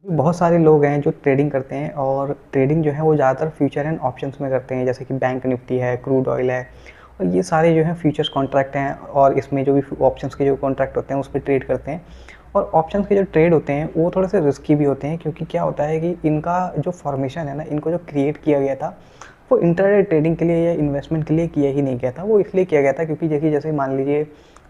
बहुत सारे लोग हैं जो ट्रेडिंग करते हैं और ट्रेडिंग जो है वो ज़्यादातर फ्यूचर एंड ऑप्शंस में करते हैं, जैसे कि बैंक निफ्टी है, क्रूड ऑयल है और ये सारे जो हैं फ्यूचर्स कॉन्ट्रैक्ट हैं और इसमें जो भी ऑप्शंस के जो कॉन्ट्रैक्ट होते हैं उस पर ट्रेड करते हैं। और ऑप्शंस के जो ट्रेड होते हैं वो थोड़े से रिस्की भी होते हैं, क्योंकि क्या होता है कि इनका जो फॉर्मेशन है ना, इनको जो क्रिएट किया गया था वो इंटरडे ट्रेडिंग के लिए या इन्वेस्टमेंट के लिए किया ही नहीं गया था। वो इसलिए किया गया था क्योंकि देखिए, जैसे मान लीजिए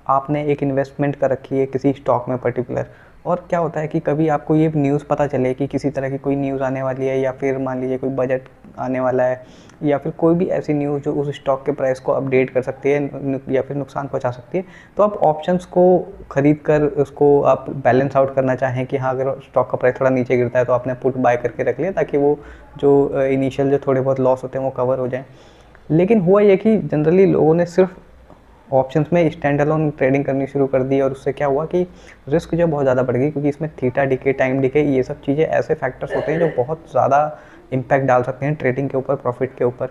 आपने एक इन्वेस्टमेंट कर रखी है किसी स्टॉक में पर्टिकुलर, और क्या होता है कि कभी आपको ये न्यूज़ पता चले कि किसी तरह की कोई न्यूज़ आने वाली है, या फिर मान लीजिए कोई बजट आने वाला है, या फिर कोई भी ऐसी न्यूज़ जो उस स्टॉक के प्राइस को अपडेट कर सकती है या फिर नुकसान पहुंचा सकती है, तो आप ऑप्शंस को खरीद कर उसको आप बैलेंस आउट करना चाहें कि हाँ, अगर स्टॉक का प्राइस थोड़ा नीचे गिरता है तो आपने पुट बाय करके रख लिया, ताकि वो जो इनिशियल जो थोड़े बहुत लॉस होते हैं वो कवर हो जाएँ। लेकिन हुआ ये कि जनरली लोगों ने सिर्फ ऑप्शंस में स्टैंड अलोन ट्रेडिंग करनी शुरू कर दी, और उससे क्या हुआ कि रिस्क जो बहुत ज़्यादा बढ़ गई, क्योंकि इसमें थीटा डिके, टाइम डिके, ये सब चीज़ें ऐसे फैक्टर्स होते हैं जो बहुत ज़्यादा इम्पैक्ट डाल सकते हैं ट्रेडिंग के ऊपर, प्रॉफिट के ऊपर।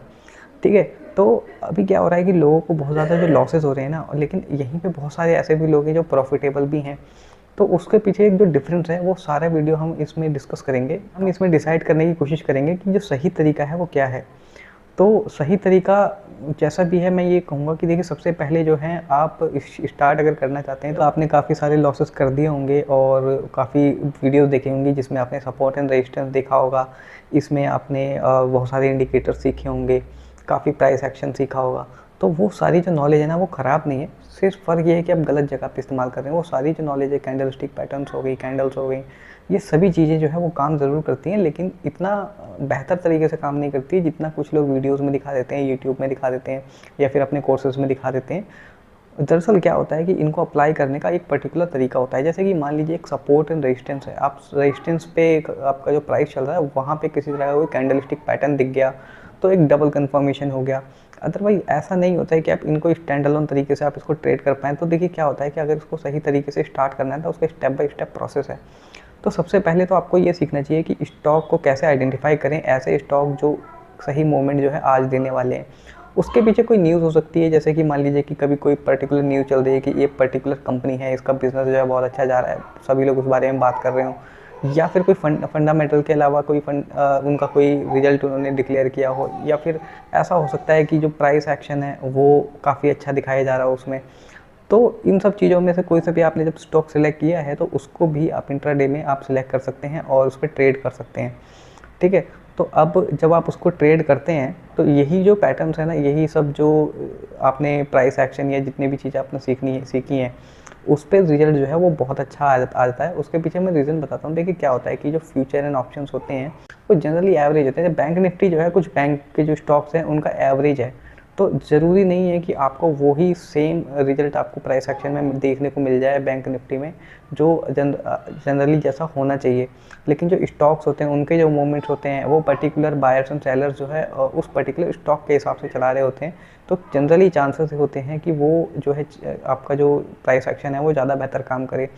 ठीक है, तो अभी क्या हो रहा है कि लोगों को बहुत ज़्यादा जो लॉसेस हो रहे हैं ना, लेकिन यहीं पे बहुत सारे ऐसे भी लोग हैं जो प्रॉफिटेबल भी हैं। तो उसके पीछे एक जो डिफरेंस है वो सारा वीडियो हम इसमें डिस्कस करेंगे। हम इसमें डिसाइड करने की कोशिश करेंगे कि जो सही तरीका है वो क्या है। तो सही तरीका जैसा भी है, मैं ये कहूँगा कि देखिए, सबसे पहले जो है आप स्टार्ट अगर करना चाहते हैं तो आपने काफ़ी सारे लॉसेस कर दिए होंगे और काफ़ी वीडियोस देखी होंगी जिसमें आपने सपोर्ट एंड रेजिस्टेंस देखा होगा। इसमें आपने बहुत सारे इंडिकेटर सीखे होंगे, काफ़ी प्राइस एक्शन सीखा होगा। तो वो सारी जो नॉलेज है ना, वो ख़राब नहीं है, सिर्फ फ़र्क ये है कि आप गलत जगह पे इस्तेमाल कर रहे हैं। वो सारी जो नॉलेज है, कैंडल स्टिक पैटर्न्स हो गई, कैंडल्स हो गई, ये सभी चीज़ें जो है वो काम ज़रूर करती हैं, लेकिन इतना बेहतर तरीके से काम नहीं करती है जितना कुछ लोग वीडियोस में दिखा देते हैं, यूट्यूब में दिखा देते हैं, या फिर अपने कोर्सेज़ में दिखा देते हैं। दरअसल क्या होता है कि इनको अप्लाई करने का एक पर्टिकुलर तरीका होता है। जैसे कि मान लीजिए एक सपोर्ट एंड रेजिस्टेंस है, आप रेजिस्टेंस पे आपका जो प्राइस चल रहा है वहाँ पे किसी तरह का कोई कैंडल स्टिक पैटर्न दिख गया तो एक डबल कन्फर्मेशन हो गया। अदरवाइज ऐसा नहीं होता है कि आप इनको स्टैंड अलोन तरीके से आप इसको ट्रेड कर पाएँ। तो देखिए क्या होता है कि अगर इसको सही तरीके से स्टार्ट करना है तो उसका स्टेप बाय स्टेप प्रोसेस है। तो सबसे पहले तो आपको ये सीखना चाहिए कि स्टॉक को कैसे आइडेंटिफाई करें, ऐसे स्टॉक जो सही मूवमेंट जो है आज देने वाले हैं। उसके पीछे कोई न्यूज़ हो सकती है, जैसे कि मान लीजिए कि कभी कोई पर्टिकुलर न्यूज़ चल रही है कि ये पर्टिकुलर कंपनी है, इसका बिजनेस जो है बहुत अच्छा जा रहा है, सभी लोग उस बारे में बात कर रहे हो, या फिर कोई फंडामेंटल के अलावा कोई उनका कोई रिजल्ट उन्होंने डिक्लेयर किया हो, या फिर ऐसा हो सकता है कि जो प्राइस एक्शन है वो काफ़ी अच्छा दिखाया जा रहा हो उसमें। तो इन सब चीज़ों में से कोई सा भी आपने जब स्टॉक सेलेक्ट किया है तो उसको भी आप इंट्राडे में आप सिलेक्ट कर सकते हैं और उस पर ट्रेड कर सकते हैं। ठीक है, तो अब जब आप उसको ट्रेड करते हैं तो यही जो पैटर्न्स है ना, यही सब जो आपने प्राइस एक्शन या जितनी भी चीज़ें आपने सीखी हैं, उस पर रिजल्ट जो है वो बहुत अच्छा आ जाता है। उसके पीछे मैं रीज़न बताता हूँ। देखिए क्या होता है कि जो फ्यूचर एंड ऑप्शंस होते हैं वो जनरली एवरेज होते हैं। बैंक निफ्टी जो है, कुछ बैंक के जो स्टॉक्स हैं उनका एवरेज है, तो ज़रूरी नहीं है कि आपको वही सेम रिजल्ट आपको प्राइस एक्शन में देखने को मिल जाए बैंक निफ्टी में, जो जनरली जैसा होना चाहिए। लेकिन जो स्टॉक्स होते हैं उनके जो मूवमेंट्स होते हैं वो पर्टिकुलर बायर्स एंड सेलर्स जो है उस पर्टिकुलर स्टॉक के हिसाब से चला रहे होते हैं। तो जनरली चांसेस होते हैं कि वो जो है आपका जो प्राइस एक्शन है वो ज़्यादा बेहतर काम करे।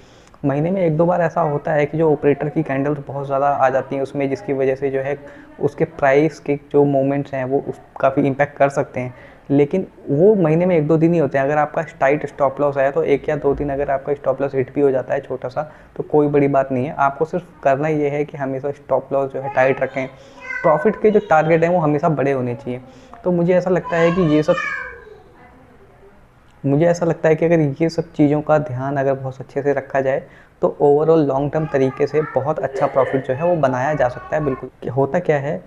महीने में 1-2 बार ऐसा होता है कि जो ऑपरेटर की कैंडल्स बहुत ज़्यादा आ जाती हैं उसमें, जिसकी वजह से जो है उसके प्राइस के जो मूवमेंट्स हैं वो काफ़ी इम्पैक्ट कर सकते हैं। लेकिन वो महीने में 1-2 दिन ही होते हैं। अगर आपका टाइट स्टॉप लॉस है तो 1 या 2 दिन अगर आपका स्टॉप लॉस हिट भी हो जाता है छोटा सा, तो कोई बड़ी बात नहीं है। आपको सिर्फ करना ये है कि हमेशा स्टॉप लॉस जो है टाइट रखें। प्रॉफिट के जो टारगेट हैं वो हमेशा बड़े होने चाहिए। तो मुझे ऐसा लगता है कि अगर ये सब चीज़ों का ध्यान अगर बहुत अच्छे से रखा जाए तो ओवरऑल लॉन्ग टर्म तरीके से बहुत अच्छा प्रॉफिट जो है वो बनाया जा सकता है। बिल्कुल, होता क्या है,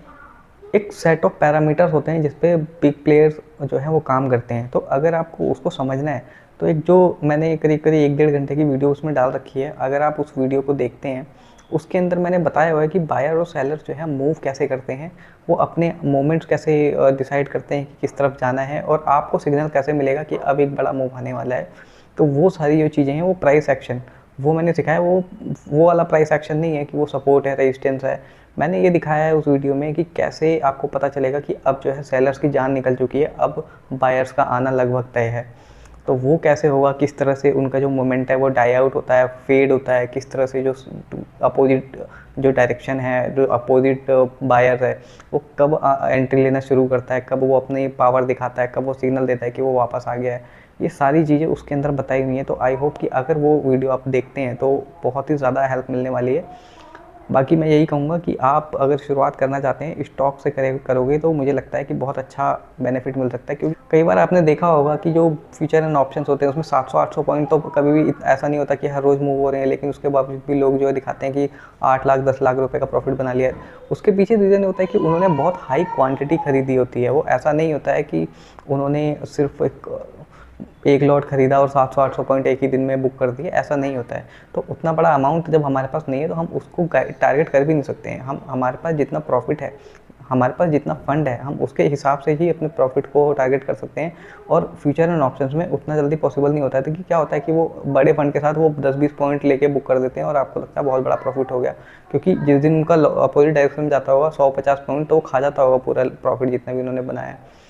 एक सेट ऑफ पैरामीटर्स होते हैं जिस पे बिग प्लेयर्स जो हैं वो काम करते हैं। तो अगर आपको उसको समझना है तो एक जो मैंने करीब करीब 1-1.5 घंटे की वीडियो उसमें डाल रखी है, अगर आप उस वीडियो को देखते हैं, उसके अंदर मैंने बताया हुआ है कि बायर और सेलर जो है मूव कैसे करते हैं, वो अपने मोमेंट्स कैसे डिसाइड करते हैं कि किस तरफ जाना है, और आपको सिग्नल कैसे मिलेगा कि अब एक बड़ा मूव आने वाला है। तो वो सारी जो चीज़ें हैं वो प्राइस एक्शन, वो मैंने सिखाया। वो वाला प्राइस एक्शन नहीं है कि वो सपोर्ट है, रेजिस्टेंस है। मैंने ये दिखाया है उस वीडियो में कि कैसे आपको पता चलेगा कि अब जो है सेलर्स की जान निकल चुकी है, अब बायर्स का आना लगभग तय है। तो वो कैसे होगा, किस तरह से उनका जो मोमेंट है वो डाई आउट होता है, फेड होता है, किस तरह से जो अपोजिट जो डायरेक्शन है, जो अपोजिट बायर है, वो कब एंट्री लेना शुरू करता है, कब वो अपनी पावर दिखाता है, कब वो सिग्नल देता है कि वो वापस आ गया है। ये सारी चीज़ें उसके अंदर बताई हुई हैं। तो आई होप कि अगर वो वीडियो आप देखते हैं तो बहुत ही ज़्यादा हेल्प मिलने वाली है। बाकी मैं यही कहूँगा कि आप अगर शुरुआत करना चाहते हैं स्टॉक से करोगे तो मुझे लगता है कि बहुत अच्छा बेनिफिट मिल सकता है, क्योंकि कई बार आपने देखा होगा कि जो फ्यूचर एंड ऑप्शंस होते हैं उसमें 700-800 पॉइंट तो कभी भी ऐसा नहीं होता कि हर रोज़ मूव हो रहे हैं, लेकिन उसके बावजूद भी लोग जो है दिखाते हैं कि 8 लाख 10 लाख रुपए का प्रॉफिट बना लिया है। उसके पीछे रीज़न होता है कि उन्होंने बहुत हाई क्वांटिटी खरीदी होती है। वो ऐसा नहीं होता है कि उन्होंने सिर्फ एक लॉट खरीदा और 700-800 पॉइंट एक ही दिन में बुक कर दिए, ऐसा नहीं होता है। तो उतना बड़ा अमाउंट जब हमारे पास नहीं है तो हम उसको टारगेट कर भी नहीं सकते हैं। हम हमारे पास जितना प्रॉफिट है, हमारे पास जितना फंड है, हम उसके हिसाब से ही अपने प्रॉफिट को टारगेट कर सकते हैं। और फ्यूचर एंड ऑप्शंस में उतना जल्दी पॉसिबल नहीं होता है, तो कि क्या होता है कि वो बड़े फंड के साथ वो 10-20 पॉइंट लेके बुक कर देते हैं और आपको लगता है बहुत बड़ा प्रॉफिट हो गया, क्योंकि जिस दिन उनका अपोजिट डायरेक्शन में जाता होगा 100-50 पॉइंट, तो वो खा जाता होगा पूरा प्रॉफिट जितना भी उन्होंने बनाया है।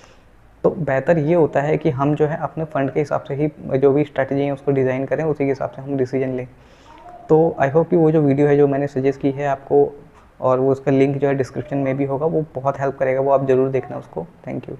तो बेहतर ये होता है कि हम जो है अपने फ़ंड के हिसाब से ही जो भी स्ट्रैटेजी है उसको डिज़ाइन करें, उसी के हिसाब से हम डिसीजन लें। तो आई होप कि वो जो वीडियो है जो मैंने सजेस्ट की है आपको, और वो उसका लिंक जो है डिस्क्रिप्शन में भी होगा, वो बहुत हेल्प करेगा, वो आप ज़रूर देखना उसको। Thank you.